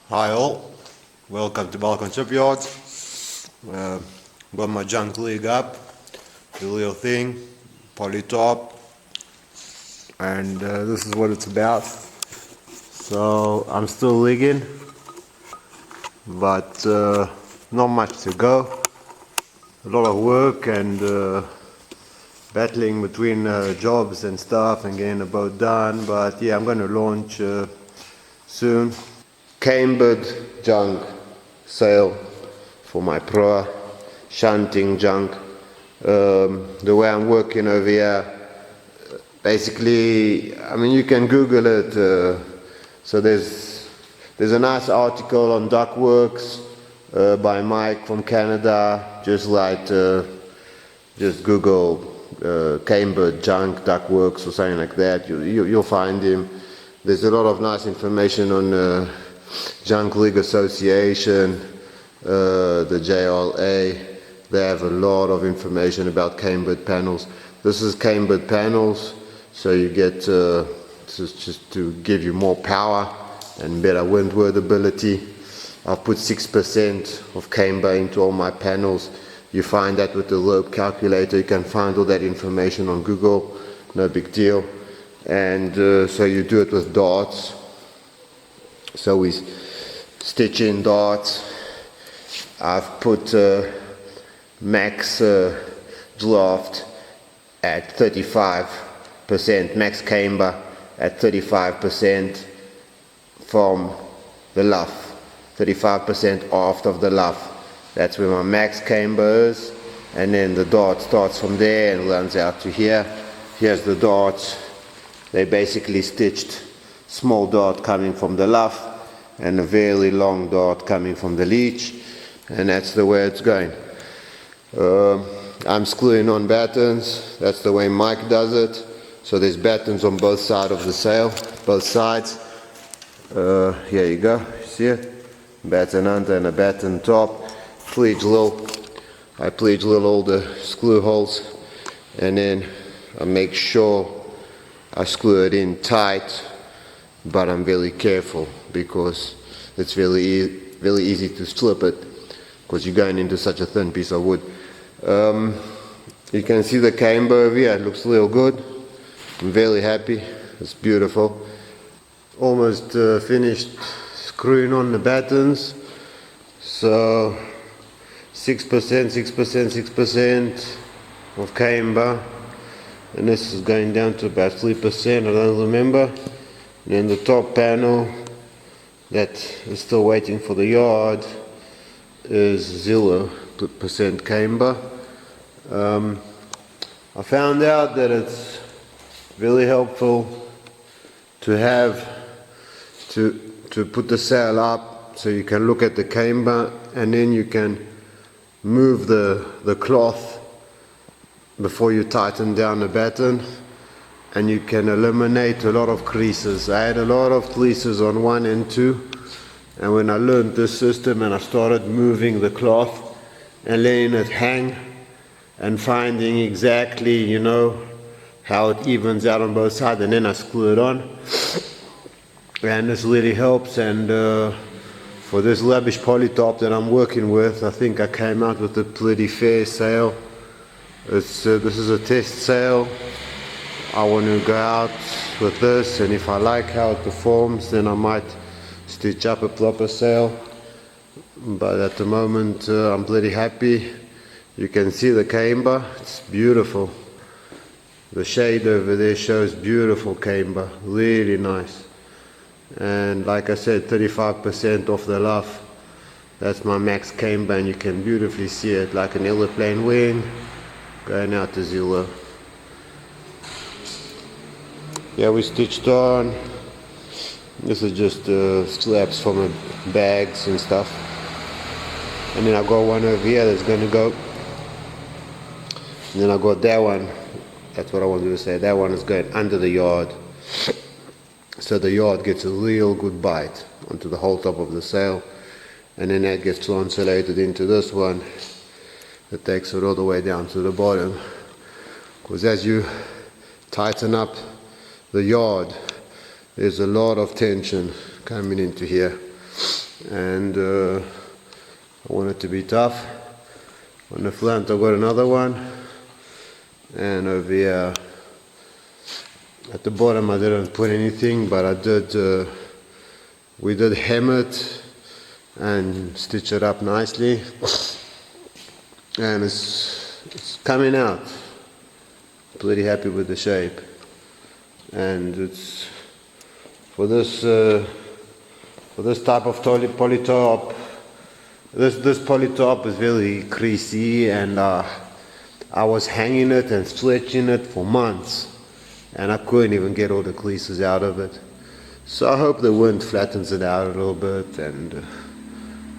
Hi all, welcome to Balkan Shipyards. Got my junk rig up, the little thing, poly top, and this is what it's about. So I'm still rigging, but not much to go. A lot of work and battling between jobs and stuff and getting the boat done, but yeah, I'm going to launch soon. Cambered junk sail for my pro shunting junk. The way I'm working over here, basically, I mean, you can Google it. So there's a nice article on Duckworks by Mike from Canada. Just Google cambered junk Duckworks or something like that. You'll find him. There's a lot of nice information on Junk League Association, the JLA. They have a lot of information about cambered panels. This is cambered panels, so you get just to give you more power and better windward ability. I've put 6% of camber into all my panels. You find that with the rope calculator. You can find all that information on Google, no big deal. And so you do it with darts. So we stitch in darts. I've put max draft at 35%, max camber at 35% from the luff, 35% aft of the luff. That's where my max camber is, and then the dart starts from there and runs out to here. Here's the darts. They basically stitched small dart coming from the luff and a very long dart coming from the leech, and that's the way it's going. I'm screwing on battens. That's the way Mike does it. So there's battens on both sides of the sail, both sides. Here you go, you see it? Batten under and a batten top. I pleat drill all the screw holes, and then I make sure I screw it in tight, but I'm very careful because it's really easy to slip it because you're going into such a thin piece of wood. You can see the camber over here. It looks real good. I'm very happy. It's beautiful. Almost finished screwing on the battens. So 6% of camber, and this is going down to about 3%, I don't remember. And then the top panel that is still waiting for the yard is 0% camber. I found out that it's really helpful to have to put the sail up so you can look at the camber, and then you can move the cloth before you tighten down the batten, and you can eliminate a lot of creases. I had a lot of creases on 1 and 2, and when I learned this system and I started moving the cloth and letting it hang and finding exactly, how it evens out on both sides, and then I screw it on, and this really helps. And for this rubbish poly top that I'm working with, I think I came out with a pretty fair sail. This is a test sail. I want to go out with this, and if I like how it performs, then I might stitch up a proper sail. But at the moment, I'm pretty happy. You can see the camber. It's beautiful. The shade over there shows beautiful camber. Really nice. And like I said, 35% off the luff. That's my max camber, and you can beautifully see it like an aeroplane wing going out to 0. Yeah, we stitched on. This is just straps from bags and stuff. And then I got one over here that's going to go. And then I got that one. That's what I wanted to say. That one is going under the yard. So the yard gets a real good bite onto the whole top of the sail. And then that gets translated into this one. That takes it all the way down to the bottom. Because as you tighten up the yard, there's a lot of tension coming into here. and I want it to be tough. On the front I've got another one, and over here at the bottom I didn't put anything, but I did we did hem it and stitch it up nicely, and it's coming out. Pretty happy with the shape, and it's for this type of polytop. This polytop is very creasy, and I was hanging it and stretching it for months, and I couldn't even get all the creases out of it. So I hope the wind flattens it out a little bit, and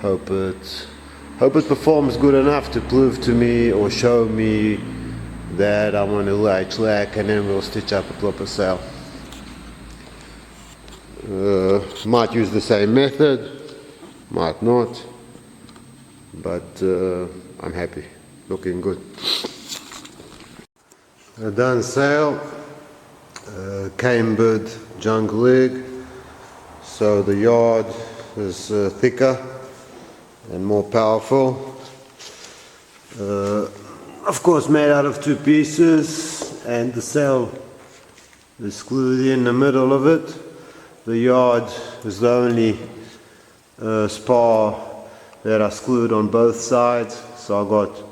hope it performs good enough to prove to me or show me that I'm on the right track, and then we'll stitch up a proper sail. Might use the same method, might not, but I'm happy, looking good. A done sail, cambered junk rig, so the yard is thicker and more powerful. Of course made out of 2 pieces, and the sail is screwed in the middle of it. The yard is the only spar that are screwed on both sides, so I got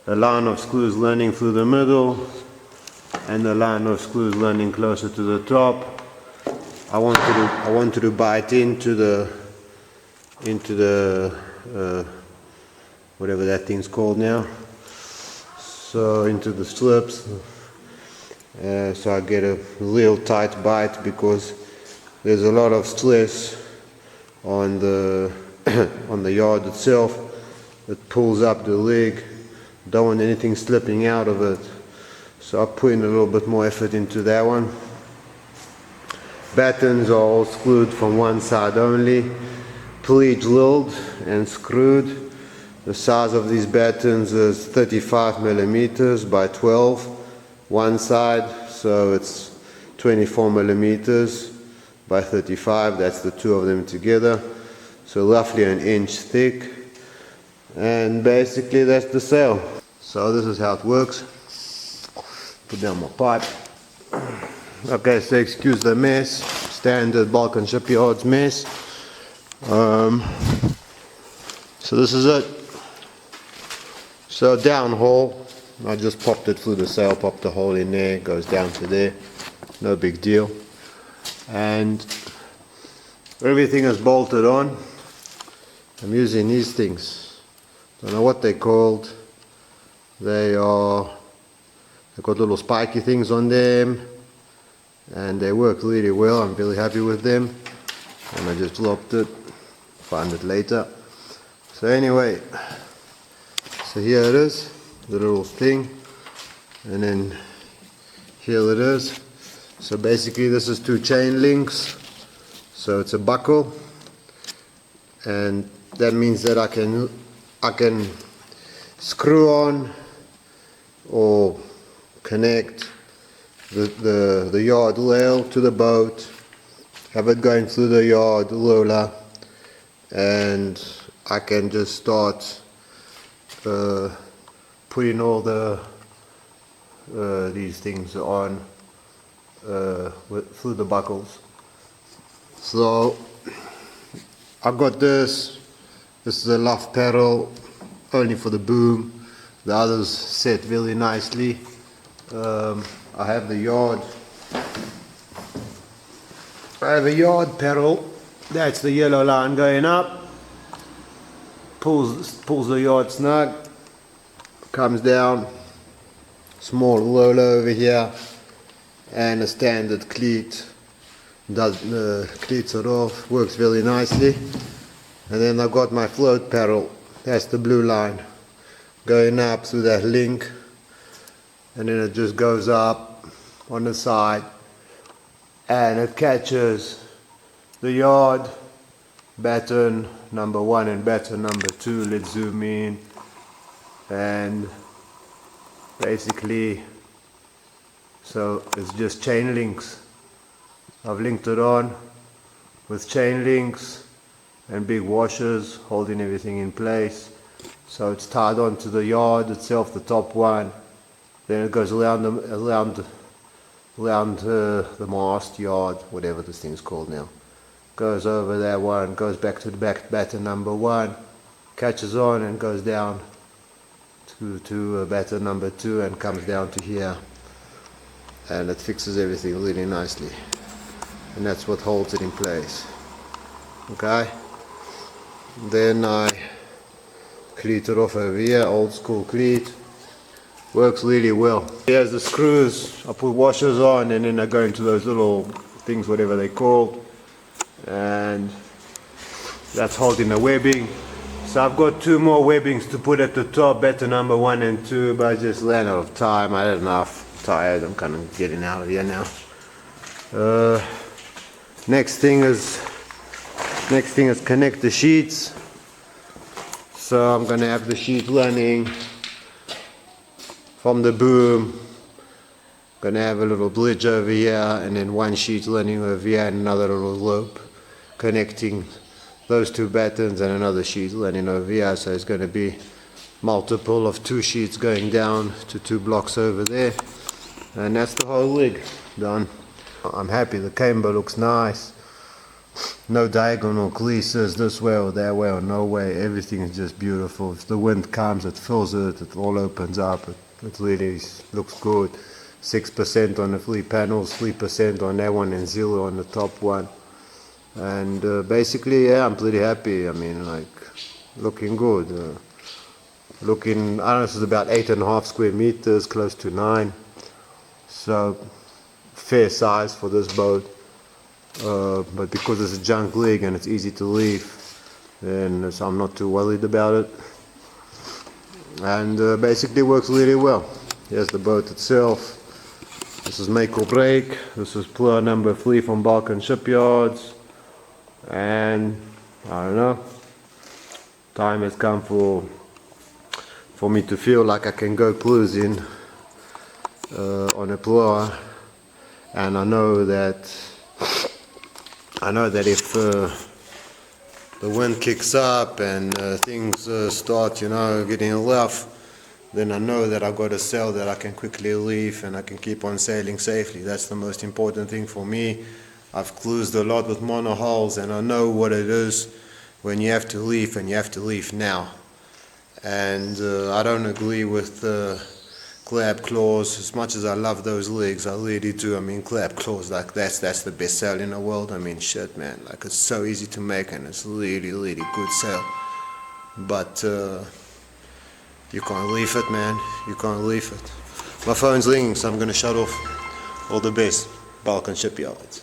a line of screws running through the middle and a line of screws running closer to the top. I wanted to bite into the whatever that thing's called now, so into the strips, so I get a real tight bite, because there's a lot of stress on the on the yard itself. It pulls up the rig, don't want anything slipping out of it, so I put in a little bit more effort into that one. Battens are all screwed from one side only, pre-drilled and screwed. The size of these battens is 35 millimeters by 12 one side, so it's 24 millimeters by 35, that's the 2 of them together, so roughly 1 inch thick, and basically that's the sail. So this is how it works. Put down my pipe. Okay, so excuse the mess, standard Balkan Shipyards mess. So this is it. So downhaul, I just popped it through the sail, popped the hole in there, goes down to there, no big deal. And everything is bolted on. I'm using these things, don't know what they're called. They've got little spiky things on them, and they work really well. I'm really happy with them, and I just dropped it, found it later. So anyway, so here it is, the little thing, and then here it is. So basically this is 2 chain links, so it's a buckle, and that means that I can screw on or connect the yard rail to the boat, have it going through the yard roller, and I can just start putting all these things on through the buckles. So I've got this is a loft pedal only for the boom, the others set really nicely. I have a yard pedal, that's the yellow line going up, pulls the yard snug, comes down, small roller over here, and a standard cleat cleats it off, works very nicely. And then I've got my float pedal, that's the blue line, going up through that link, and then it just goes up on the side, and it catches the yard, batten number 1 and batten number 2. Let's zoom in, and basically, so it's just chain links. I've linked it on with chain links, and big washers holding everything in place. So it's tied onto the yard itself, the top one. Then it goes around the mast yard, whatever this thing's called now. Goes over that one, goes back to the batten number 1, catches on and goes down to batten number 2 and comes down to here. And it fixes everything really nicely. And that's what holds it in place. Okay? Then I cleat it off over here, old school cleat. Works really well. Here's the screws. I put washers on and then I go into those little things, whatever they're called. And that's holding the webbing. So I've got 2 more webbings to put at the top, batten number 1 and 2, but I just ran out of time. I had enough. Tired. I'm kind of getting out of here now. Next thing is connect the sheets. So I'm gonna have the sheet running from the boom. Gonna have a little bridge over here and then 1 sheet running over here and another little rope connecting those 2 battens and another sheet running over here. So it's gonna be multiple of 2 sheets going down to 2 blocks over there. And that's the whole rig done. I'm happy. The camber looks nice. No diagonal creases this way or that way or no way. Everything is just beautiful. If the wind comes, it fills it. It all opens up. It really looks good. 6% on the 3 panels, 3% on that one, and 0 on the top one. And basically, yeah, I'm pretty happy. I mean, like, looking good. I don't know, this is about 8.5 square meters, close to 9. So, fair size for this boat. But because it's a junk rig and it's easy to leave, then I'm not too worried about it. And basically works really well. Here's the boat itself. This is make or break. This is plur number 3 from Balkan Shipyards. And I don't know, time has come for me to feel like I can go cruising on a plur. And I know that if the wind kicks up and things start, getting rough, then I know that I've got a sail that I can quickly leave and I can keep on sailing safely. That's the most important thing for me. I've cruised a lot with monohulls and I know what it is when you have to leave and you have to leave now. And I don't agree with clap claws. As much as I love those rigs, I really do. I mean, clap claws, like that's the best sail in the world. I mean, shit, man, like it's so easy to make and it's really, really good sail. But you can't leave it, man. You can't leave it. My phone's ringing, so I'm gonna shut off. All the best, Balkan Shipyards.